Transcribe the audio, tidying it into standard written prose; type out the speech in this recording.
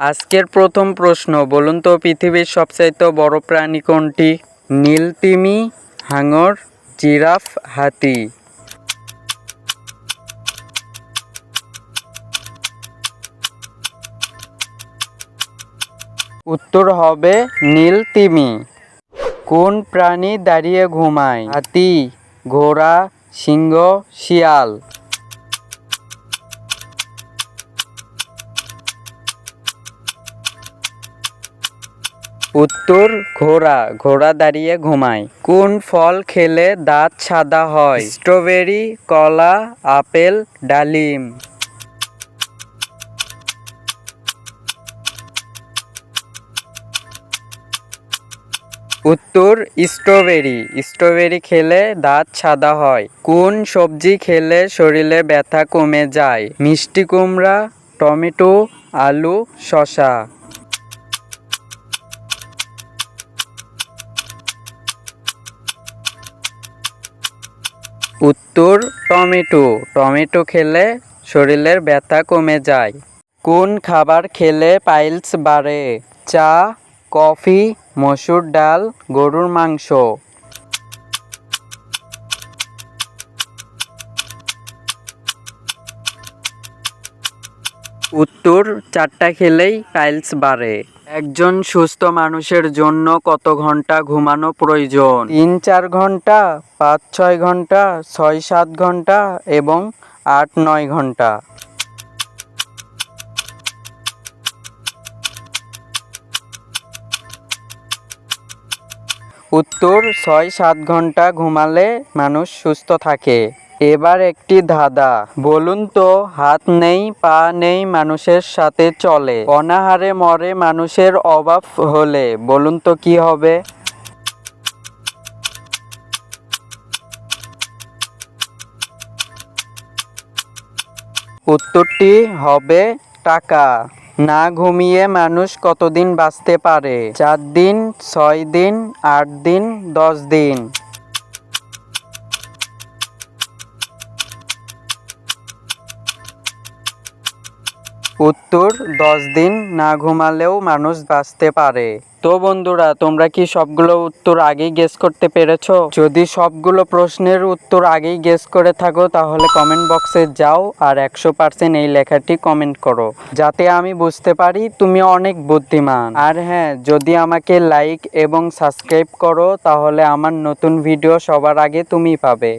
আজকের প্রথম প্রশ্ন, বলুন তো পৃথিবীর সবচাইতে বড় প্রাণী কোনটি? নীল তিমি, হাঙর, জিরাফ, হাতি। উত্তর হবে নীল তিমি। কোন প্রাণী দাঁড়িয়ে ঘুমায়? হাতি, ঘোড়া, সিংহ, শিয়াল। উত্তর ঘোড়া। ঘোড়া দাঁড়িয়ে ঘুমায়। কোন ফল খেলে দাঁত সাদা হয়? স্ট্রবেরি, কলা, আপেল, ডালিম। উত্তর স্ট্রবেরি। স্ট্রবেরি খেলে দাঁত সাদা হয়। কোন সবজি খেলে শরীরে ব্যথা কমে যায়? মিষ্টি কুমড়া, টমেটো, আলু, শসা। উত্তর টমেটো। টমেটো খেলে শরীরের ব্যথা কমে যায়। কোন খাবার খেলে পাইলস বাড়ে? চা, কফি, মসুর ডাল, গরুর মাংস। উত্তর চারটা খেলেই পাইলস বাড়ে। একজন সুস্থ মানুষের জন্য কত ঘন্টা ঘুমানো প্রয়োজন? 3-4 ঘন্টা, 5-6 ঘন্টা, 6-7 ঘন্টা এবং 8-9 ঘন্টা। উত্তর 6-7 ঘন্টা ঘুমালে মানুষ সুস্থ থাকে। এবার একটি ধাঁধা, বলুন তো হাত নেই পা নেই মানুষের সাথে চলে, অনাহারে মরে মানুষের অভাব হলে, বলুন তো কি হবে? উত্তরটি হবে টাকা। না ঘুমিয়ে মানুষ কতদিন বাঁচতে পারে? 4 দিন, 6 দিন, 8 দিন, 10 দিন। উত্তর 10 দিন না ঘুমালেও মানুষ বাঁচতে পারে। তো বন্ধুরা, তোমরা কি সবগুলো উত্তর আগেই গেস করতে পেরেছো? যদি সবগুলো প্রশ্নের উত্তর আগেই গেস করে থাকো তাহলে কমেন্ট বক্সে যাও আর 100% এই লেখাটি কমেন্ট করো, যাতে আমি বুঝতে পারি তুমি অনেক বুদ্ধিমান। আর হ্যাঁ, যদি আমাকে লাইক এবং সাবস্ক্রাইব করো তাহলে আমার নতুন ভিডিও সবার আগে তুমি পাবে।